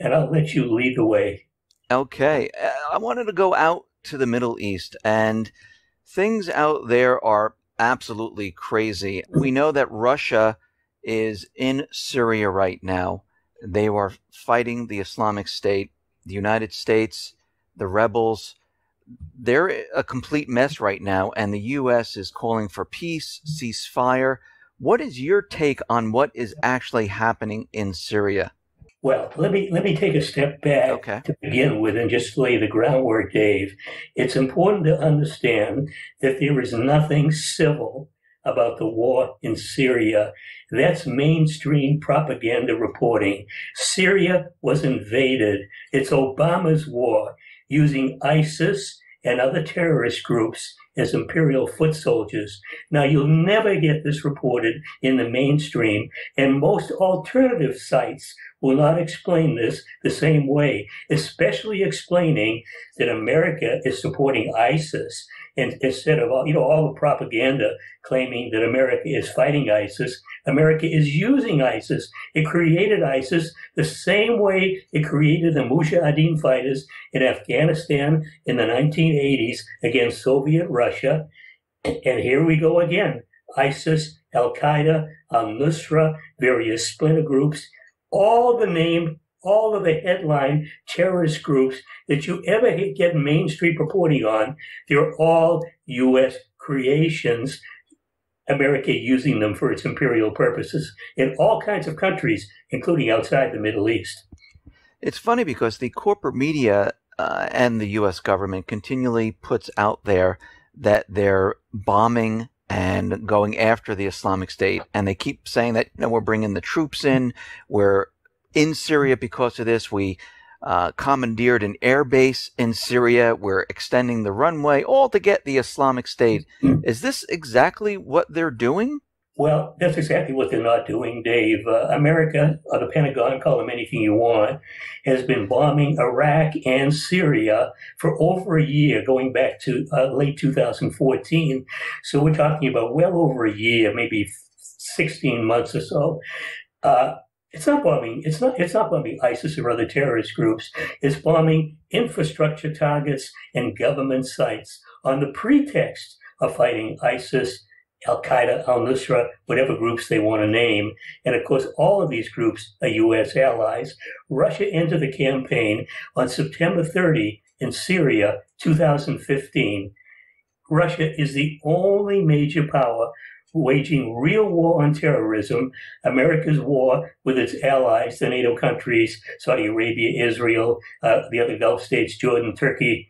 and I'll let you lead the way. Okay, I wanted to go out to the Middle East, and things out there are absolutely crazy. We know that Russia is in Syria right now. They are fighting the Islamic State, the United States, the rebels. They're a complete mess right now, and the U.S. is calling for peace, ceasefire. What is your take on what is actually happening in Syria? Well, let me take a step back Okay. to begin with and just lay the groundwork, Dave. It's important to understand that there is nothing civil about the war in Syria. That's mainstream propaganda reporting. Syria was invaded. It's Obama's war using ISIS and other terrorist groups as imperial foot soldiers. Now, you'll never get this reported in the mainstream, and most alternative sites will not explain this the same way, especially explaining that America is supporting ISIS and instead of all the propaganda claiming that America is fighting ISIS. America is using ISIS. It created ISIS the same way it created the Mujahideen fighters in Afghanistan in the 1980s against Soviet Russia. And here we go again. ISIS, Al Qaeda, Al Nusra, various splinter groups, all of the headline terrorist groups that you ever get mainstream reporting on, they're all U.S. creations, America using them for its imperial purposes in all kinds of countries, including outside the Middle East. It's funny because the corporate media and the U.S. government continually puts out there that they're bombing and going after the Islamic State, and they keep saying that we're bringing the troops in, we're in Syria because of this, we commandeered an air base in Syria, we're extending the runway, all to get the Islamic State. Is this exactly what they're doing? Well, that's exactly what they're not doing, Dave. America, or the Pentagon, call them anything you want, has been bombing Iraq and Syria for over a year, going back to late 2014. So we're talking about well over a year, maybe 16 months or so. Uh, it's not bombing. It's not bombing ISIS or other terrorist groups. It's bombing infrastructure targets and government sites on the pretext of fighting ISIS, Al Qaeda, Al Nusra, whatever groups they want to name. And of course, all of these groups are U.S. allies. Russia entered the campaign on September 30 in Syria, 2015. Russia is the only major power waging real war on terrorism, America's war with its allies, the NATO countries, Saudi Arabia, Israel, the other Gulf states, Jordan, Turkey.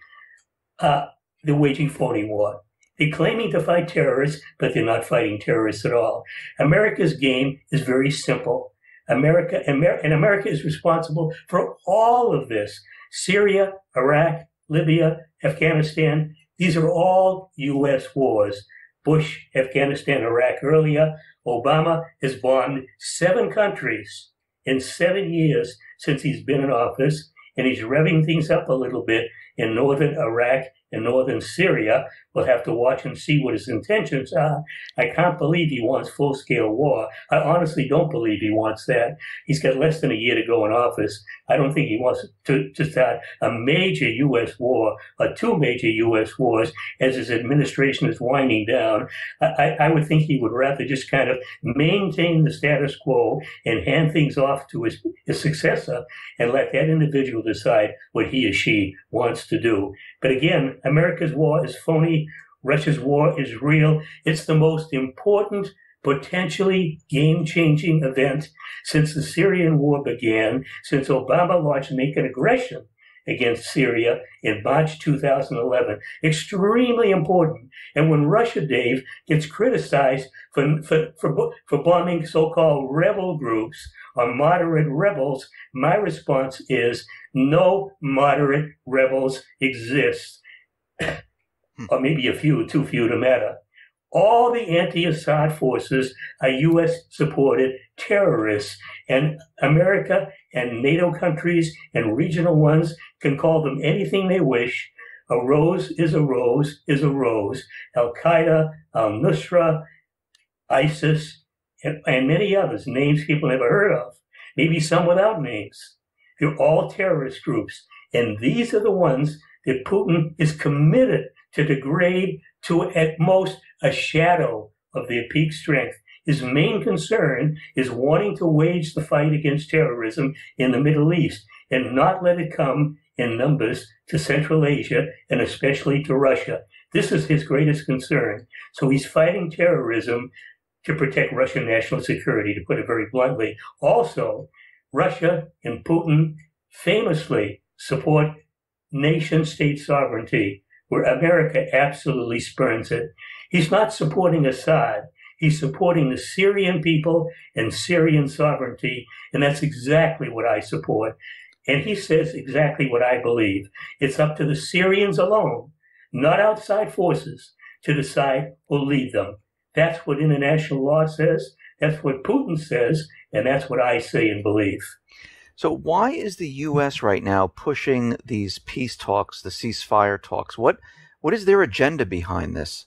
They're waging phony war. They're claiming to fight terrorists, but they're not fighting terrorists at all. America's game is very simple. America is responsible for all of this. Syria, Iraq, Libya, Afghanistan, these are all U.S. wars. Bush, Afghanistan, Iraq earlier. Obama has bombed 7 countries in 7 years since he's been in office, and he's revving things up a little bit in northern Iraq and northern Syria. We'll have to watch and see what his intentions are. I can't believe he wants full-scale war. I honestly don't believe he wants that. He's got less than a year to go in office. I don't think he wants to start a major U.S. war or 2 major U.S. wars as his administration is winding down. I would think he would rather just kind of maintain the status quo and hand things off to his successor and let that individual decide what he or she wants to do. But again, America's war is phony. Russia's war is real. It's the most important, potentially game-changing event since the Syrian war began, since Obama launched naked aggression against Syria in March 2011. Extremely important. And when Russia, Dave, gets criticized for bombing so-called rebel groups or moderate rebels, my response is no moderate rebels exist. Or maybe a few, too few to matter. All the anti-Assad forces are U.S.-supported terrorists, and America and NATO countries and regional ones can call them anything they wish. A rose is a rose is a rose. Al-Qaeda, al-Nusra, ISIS, and many others, names people never heard of, maybe some without names. They're all terrorist groups. And these are the ones that Putin is committed to degrade to at most a shadow of their peak strength. His main concern is wanting to wage the fight against terrorism in the Middle East and not let it come in numbers to Central Asia and especially to Russia. This is his greatest concern. So he's fighting terrorism to protect Russian national security, to put it very bluntly. Also, Russia and Putin famously support nation-state sovereignty, where America absolutely spurns it. He's not supporting Assad. He's supporting the Syrian people and Syrian sovereignty, and that's exactly what I support. And he says exactly what I believe. It's up to the Syrians alone, not outside forces, to decide who'll lead them. That's what international law says, that's what Putin says, and that's what I say and believe. So why is the U.S. right now pushing these peace talks, the ceasefire talks? What is their agenda behind this?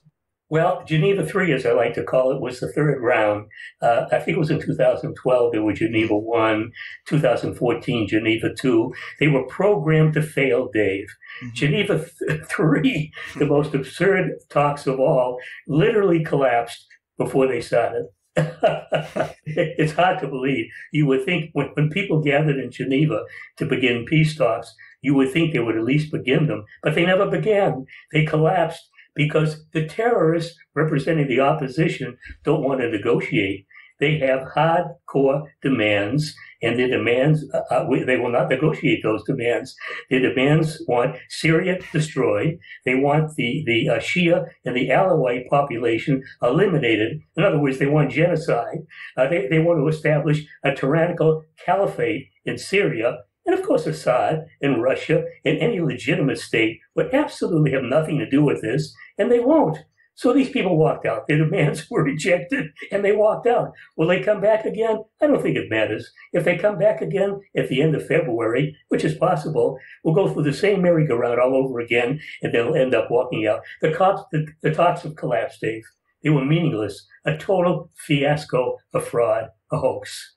Well, Geneva 3, as I like to call it, was the third round. I think it was in 2012, there were Geneva 1, 2014, Geneva 2. They were programmed to fail, Dave. Mm-hmm. Geneva 3, the most absurd talks of all, literally collapsed before they started. It's hard to believe. You would think when people gathered in Geneva to begin peace talks, you would think they would at least begin them, but they never began. They collapsed because the terrorists representing the opposition don't want to negotiate. They have hardcore demands, and their demands, they will not negotiate those demands. Their demands want Syria destroyed. They want the Shia and the Alawite population eliminated. In other words, they want genocide. They want to establish a tyrannical caliphate in Syria. And of course, Assad and Russia and any legitimate state would absolutely have nothing to do with this, and they won't. So these people walked out. Their demands were rejected, and they walked out. Will they come back again? I don't think it matters. If they come back again at the end of February, which is possible, we'll go through the same merry-go-round all over again, and they'll end up walking out. The talks have collapsed, Dave. They were meaningless, a total fiasco, a fraud, a hoax.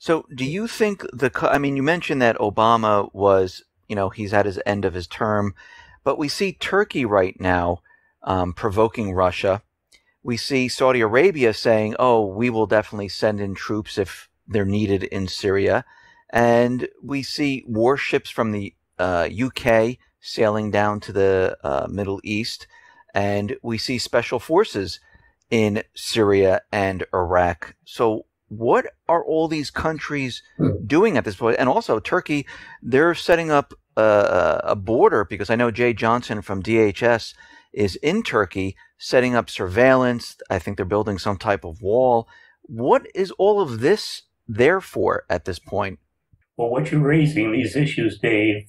So do you think you mentioned that Obama was, he's at his end of his term, but we see Turkey right now provoking Russia. We see Saudi Arabia saying, oh, we will definitely send in troops if they're needed in Syria. And we see warships from the UK sailing down to the Middle East. And we see special forces in Syria and Iraq. So what are all these countries doing at this point? And also Turkey, they're setting up a border, because I know Jay Johnson from DHS is in Turkey setting up surveillance. I think they're building some type of wall. What is all of this there for at this point? Well, what you're raising, these issues, Dave,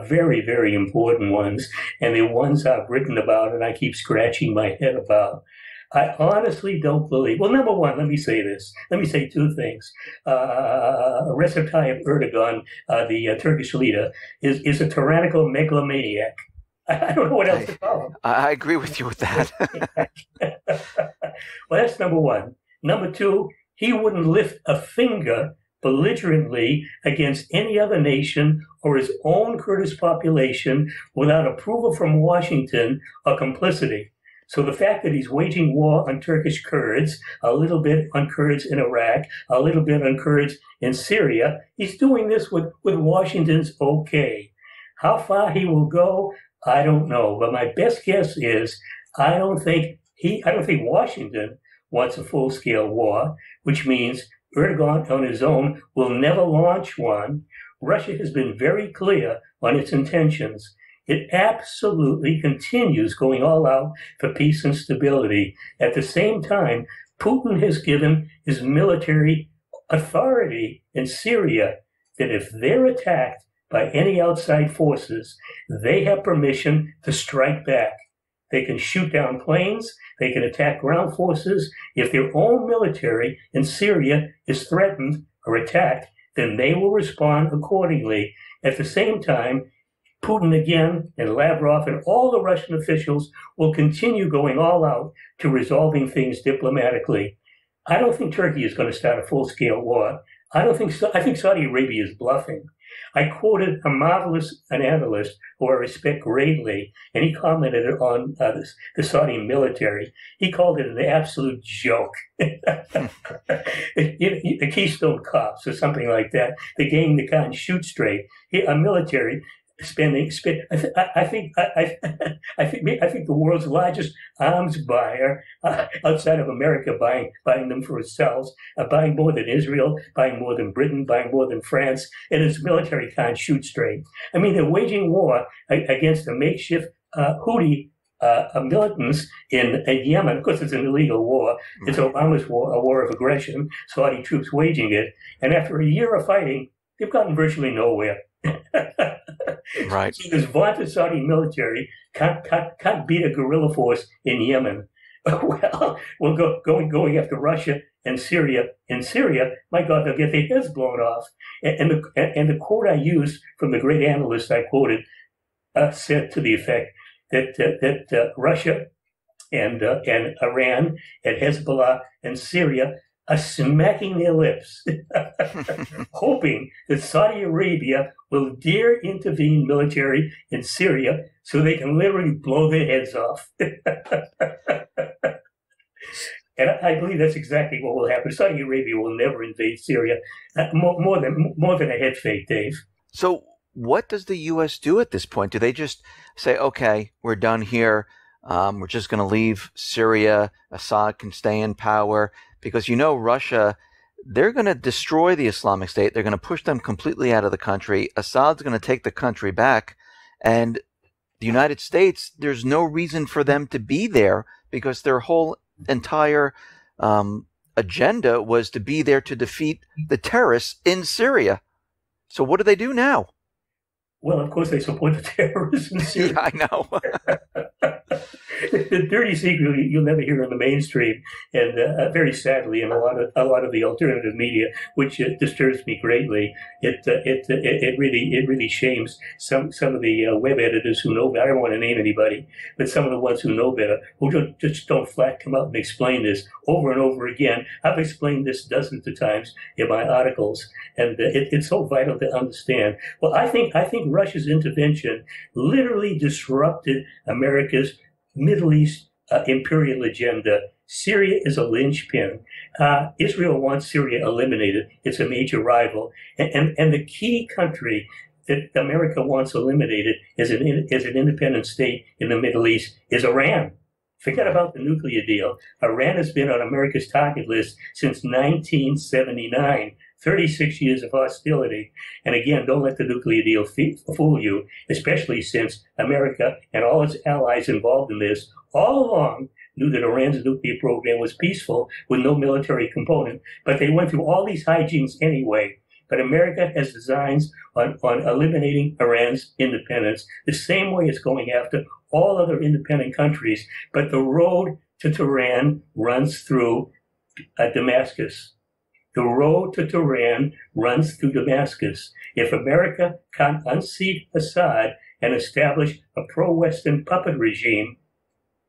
very, very important ones, and they're ones I've written about and I keep scratching my head about. I honestly don't believe. Well, number one, let me say this. Let me say two things. Recep Tayyip Erdogan, the Turkish leader, is a tyrannical megalomaniac. I don't know what else to call him. I agree with you with that. Well, that's number one. Number two, he wouldn't lift a finger belligerently against any other nation or his own Kurdish population without approval from Washington or complicity. So the fact that he's waging war on Turkish Kurds, a little bit on Kurds in Iraq, a little bit on Kurds in Syria, he's doing this with Washington's okay. How far he will go, I don't know. But my best guess is I don't think Washington wants a full-scale war, which means Erdogan on his own will never launch one. Russia has been very clear on its intentions. It absolutely continues going all out for peace and stability. At the same time, Putin has given his military authority in Syria that if they're attacked by any outside forces, they have permission to strike back. They can shoot down planes. They can attack ground forces. If their own military in Syria is threatened or attacked, then they will respond accordingly. At the same time, Putin again and Lavrov and all the Russian officials will continue going all out to resolving things diplomatically. I don't think Turkey is going to start a full-scale war. I think Saudi Arabia is bluffing. I quoted a marvelous an analyst who I respect greatly, and he commented on the Saudi military. He called it an absolute joke. The Keystone Cops or something like that, the gang that can't shoot straight. A military I think the world's largest arms buyer outside of America buying them for itself, buying more than Israel, buying more than Britain, buying more than France, and its military can't shoot straight. I mean, they're waging war against a makeshift Houthi militants in Yemen. Of course, it's an illegal war. It's Obama's war, a war of aggression, Saudi troops waging it. And after a year of fighting, they've gotten virtually nowhere. Right. So this vaunted Saudi military can't beat a guerrilla force in Yemen. Well, going after Russia and Syria. In Syria, my God, they'll get their heads blown off. And the quote I used from the great analyst I quoted said to the effect that Russia and Iran and Hezbollah and Syria are smacking their lips, hoping that Saudi Arabia will dare intervene military in Syria so they can literally blow their heads off. And I believe that's exactly what will happen. Saudi Arabia will never invade Syria, more than a head fake, Dave. So what does the U.S. do at this point? Do they just say, okay, we're done here. We're just going to leave Syria. Assad can stay in power. Because, Russia, they're going to destroy the Islamic State. They're going to push them completely out of the country. Assad's going to take the country back. And the United States, there's no reason for them to be there because their whole entire agenda was to be there to defeat the terrorists in Syria. So what do they do now? Well, of course, they support the terrorists in Syria. Yeah, I know. The dirty secret you'll never hear in the mainstream, and very sadly, in a lot of the alternative media, which disturbs me greatly. It really shames some of the web editors who know better. I don't want to name anybody, but some of the ones who know better who just don't flat come out and explain this over and over again. I've explained this dozens of times in my articles, and it's so vital to understand. Well, I think Russia's intervention literally disrupted America's Middle East imperial agenda. Syria is a linchpin. Israel wants Syria eliminated. It's a major rival. And the key country that America wants eliminated as an independent state in the Middle East is Iran. Forget about the nuclear deal. Iran has been on America's target list since 1979. 36 years of hostility. And again, don't let the nuclear deal fool you, especially since America and all its allies involved in this all along knew that Iran's nuclear program was peaceful with no military component, but they went through all these hijinks anyway. But America has designs on eliminating Iran's independence the same way it's going after all other independent countries. But the road to Tehran runs through Damascus. The road to Tehran runs through Damascus. If America can't unseat Assad and establish a pro-Western puppet regime,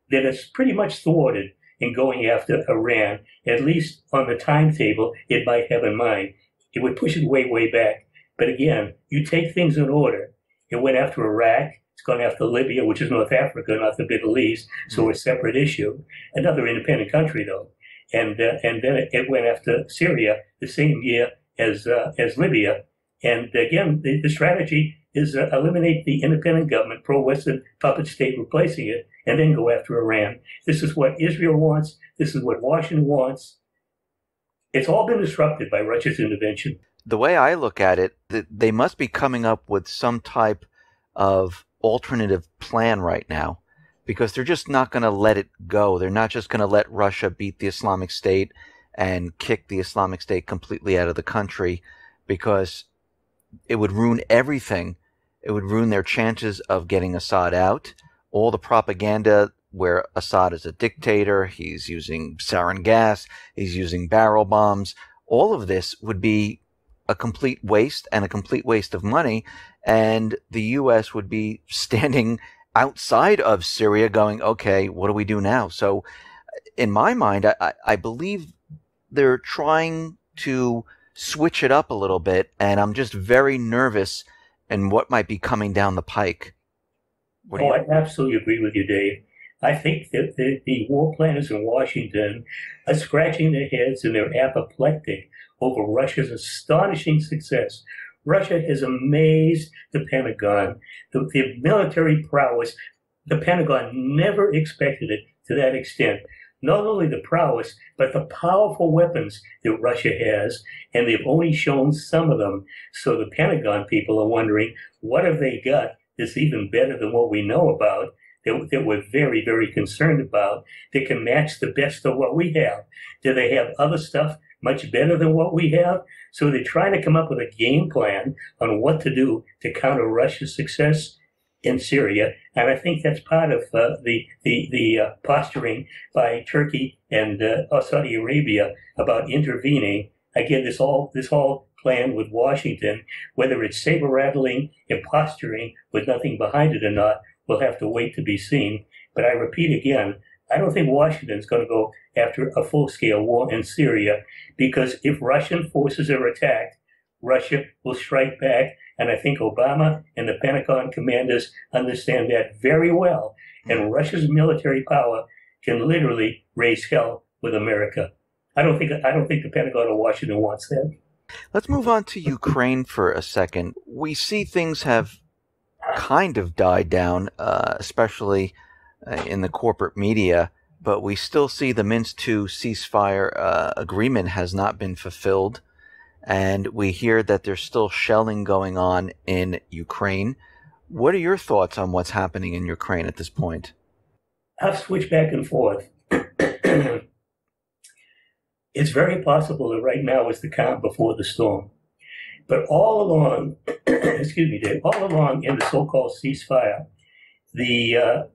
then it's pretty much thwarted in going after Iran, at least on the timetable it might have in mind. It would push it way, way back. But again, you take things in order. It went after Iraq. It's gone after Libya, which is North Africa, not the Middle East, so a separate issue. Another independent country, though. And then it went after Syria the same year as Libya. And again, the strategy is eliminate the independent government, pro-Western puppet state replacing it, and then go after Iran. This is what Israel wants. This is what Washington wants. It's all been disrupted by Russia's intervention. The way I look at it, they must be coming up with some type of alternative plan right now, because they're just not going to let it go. They're not just going to let Russia beat the Islamic State and kick the Islamic State completely out of the country, because it would ruin everything. It would ruin their chances of getting Assad out. All the propaganda where Assad is a dictator, he's using sarin gas, he's using barrel bombs. All of this would be a complete waste and a complete waste of money. And the U.S. would be standing outside of Syria going, okay, what do we do now? So in my mind, I believe they're trying to switch it up a little bit, and I'm just very nervous and what might be coming down the pike. What do Oh, you? I absolutely agree with you, Dave. I think that the war planners in Washington are scratching their heads and they're apoplectic over Russia's astonishing success. Russia has amazed the Pentagon. The military prowess, the Pentagon never expected it to that extent. Not only the prowess, but the powerful weapons that Russia has, and they've only shown some of them. So the Pentagon people are wondering, what have they got that's even better than what we know about, that we're very, very concerned about, that can match the best of what we have? Do they have other stuff much better than what we have? So they're trying to come up with a game plan on what to do to counter Russia's success in Syria, and I think that's part of the posturing by Turkey and Saudi Arabia about intervening. Again, this all plan with Washington, whether it's saber rattling and posturing with nothing behind it or not, we'll have to wait to be seen. But I repeat again, I don't think Washington's going to go after a full-scale war in Syria, because if Russian forces are attacked, Russia will strike back. And I think Obama and the Pentagon commanders understand that very well. And Russia's military power can literally raise hell with America. I don't think the Pentagon or Washington wants that. Let's move on to Ukraine for a second. We see things have kind of died down, especially in the corporate media, but we still see the Minsk II ceasefire agreement has not been fulfilled. And we hear that there's still shelling going on in Ukraine. What are your thoughts on what's happening in Ukraine at this point? I've switched back and forth. It's very possible that right now is the calm before the storm. But all along, excuse me, Dave, all along in the so-called ceasefire, the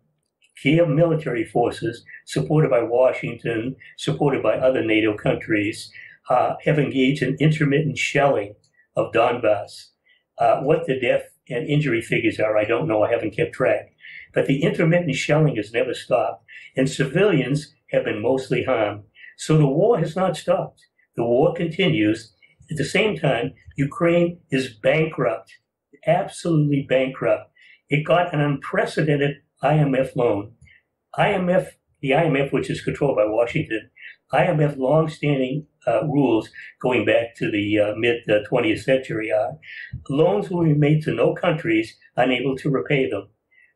Kiev military forces, supported by Washington, supported by other NATO countries, have engaged in intermittent shelling of Donbass. What the death and injury figures are, I don't know. I haven't kept track. But the intermittent shelling has never stopped, and civilians have been mostly harmed. So the war has not stopped. The war continues. At the same time, Ukraine is bankrupt, absolutely bankrupt. It got an unprecedented IMF loan. The IMF, which is controlled by Washington, IMF longstanding rules going back to the mid-20th century are loans will be made to no countries unable to repay them.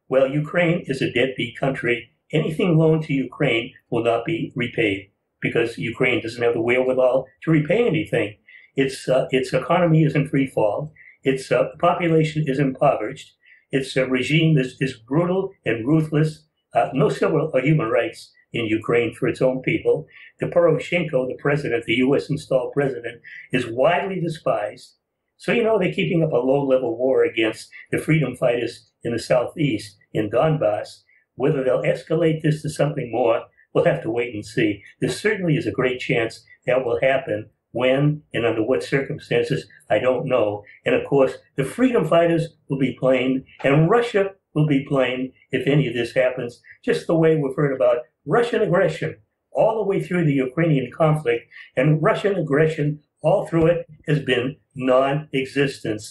Well, Ukraine is a deadbeat country. Anything loaned to Ukraine will not be repaid because Ukraine doesn't have the wherewithal to repay anything. Its economy is in free fall. Its population is impoverished. Its regime is brutal and ruthless. No civil or human rights in Ukraine for its own people. The Poroshenko, the president, the U.S. installed president, is widely despised. So, they're keeping up a low-level war against the freedom fighters in the southeast, in Donbass. Whether they'll escalate this to something more, we'll have to wait and see. There certainly is a great chance that will happen. When and under what circumstances, I don't know. And of course, the freedom fighters will be blamed, and Russia will be blamed if any of this happens, just the way we've heard about Russian aggression all the way through the Ukrainian conflict, and Russian aggression all through it has been non-existent.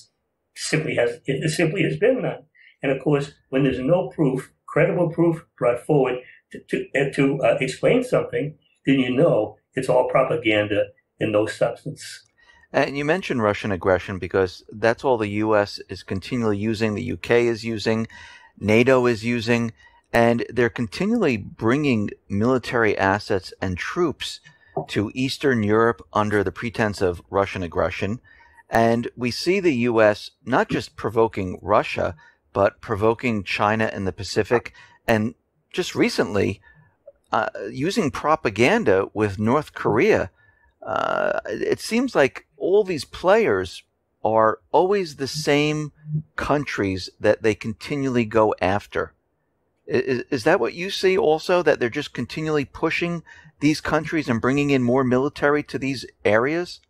It simply has been none. And of course, when there's no proof, credible proof brought forward to explain something, then it's all propaganda and no substance. And you mentioned Russian aggression because that's all the U.S. is continually using, the U.K. is using, NATO is using, and they're continually bringing military assets and troops to Eastern Europe under the pretense of Russian aggression. And we see the U.S. not just provoking Russia, but provoking China in the Pacific, and just recently using propaganda with North Korea. It seems like all these players are always the same countries that they continually go after. Is that what you see also, that they're just continually pushing these countries and bringing in more military to these areas?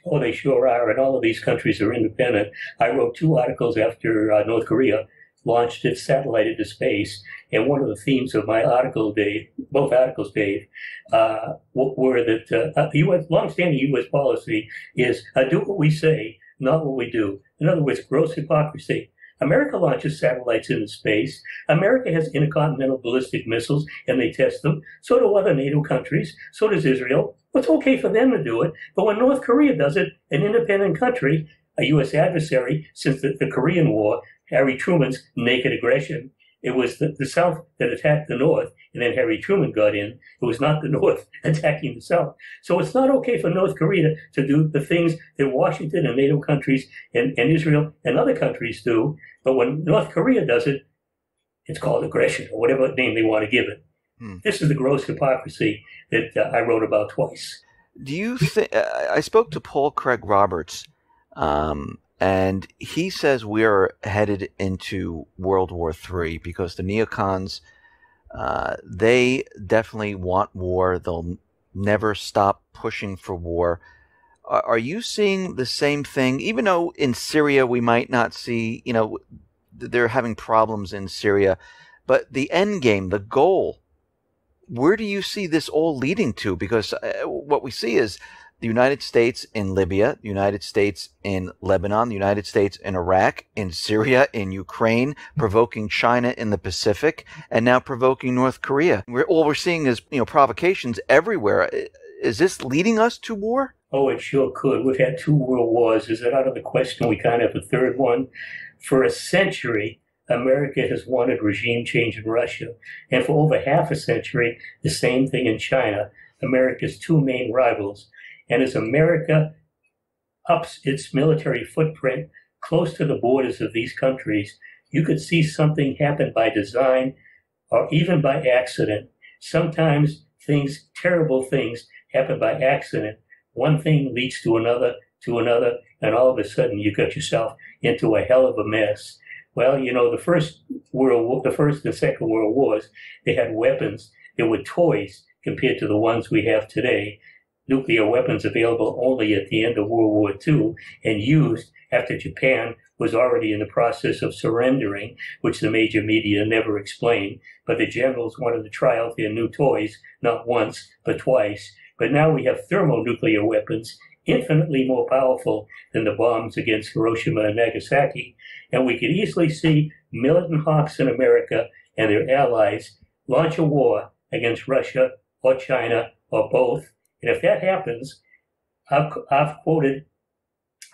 Oh, they sure are, and all of these countries are independent. I wrote 2 articles after North Korea launched its satellite into space. And one of the themes of my article, Dave, both articles, Dave, were that the U.S. longstanding U.S. policy is do what we say, not what we do. In other words, gross hypocrisy. America launches satellites into space. America has intercontinental ballistic missiles, and they test them. So do other NATO countries. So does Israel. It's okay for them to do it. But when North Korea does it, an independent country, a U.S. adversary since the Korean War, Harry Truman's naked aggression, it was the South that attacked the North, and then Harry Truman got in. It was not the North attacking the South. So it's not okay for North Korea to do the things that Washington and NATO countries and Israel and other countries do. But when North Korea does it, it's called aggression, or whatever name they want to give it. This is the gross hypocrisy that I wrote about twice. Do you think? I spoke to Paul Craig Roberts, and he says we're headed into World War III because the neocons, they definitely want war. They'll never stop pushing for war. Are you seeing the same thing? Even though in Syria we might not see, they're having problems in Syria, but the end game, the goal, where do you see this all leading to? Because what we see is the United States in Libya, the United States in Lebanon, the United States in Iraq, in Syria, in Ukraine, provoking China in the Pacific, and now provoking North Korea. All we're seeing is, provocations everywhere. Is this leading us to war? Oh, it sure could. We've had 2 world wars. Is it out of the question we can't have a third one? For a century, America has wanted regime change in Russia. And for over half a century, the same thing in China, America's 2 main rivals. And as America ups its military footprint close to the borders of these countries, you could see something happen by design or even by accident. Sometimes terrible things happen by accident. One thing leads to another, and all of a sudden you got yourself into a hell of a mess. Well, the First and Second World Wars, they had weapons. They were toys compared to the ones we have today. Nuclear weapons available only at the end of World War II and used after Japan was already in the process of surrendering, which the major media never explained. But the generals wanted to try out their new toys, not once, but twice. But now we have thermonuclear weapons, infinitely more powerful than the bombs against Hiroshima and Nagasaki. And we could easily see militant hawks in America and their allies launch a war against Russia or China or both. And if that happens, I've quoted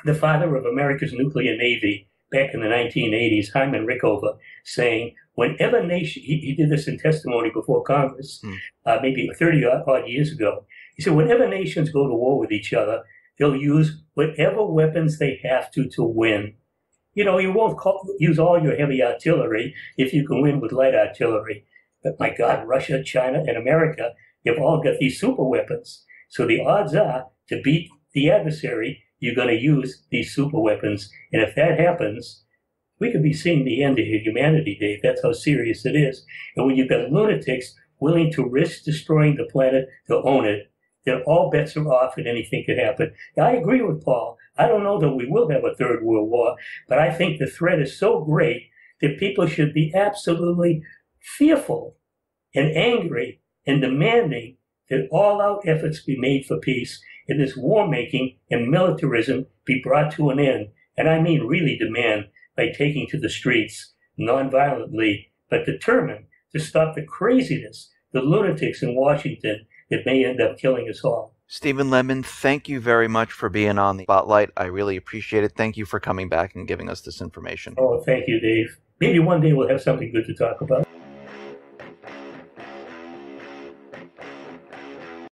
the father of America's nuclear navy back in the 1980s, Hyman Rickover, saying, whenever nation, he did this in testimony before Congress, maybe 30 odd years ago. He said, whenever nations go to war with each other, they'll use whatever weapons they have to win. You won't use all your heavy artillery if you can win with light artillery. But my God, Russia, China, and America have all got these super weapons. So the odds are to beat the adversary, you're going to use these super weapons. And if that happens, we could be seeing the end of humanity, Dave. That's how serious it is. And when you've got lunatics willing to risk destroying the planet to own it, then all bets are off and anything could happen. Now, I agree with Paul. I don't know that we will have a third world war, but I think the threat is so great that people should be absolutely fearful and angry and demanding that all-out efforts be made for peace and this war-making and militarism be brought to an end. And I mean really demand by taking to the streets, non-violently, but determined to stop the craziness, the lunatics in Washington that may end up killing us all. Stephen Lendman, thank you very much for being on the spotlight. I really appreciate it. Thank you for coming back and giving us this information. Oh, thank you, Dave. Maybe one day we'll have something good to talk about.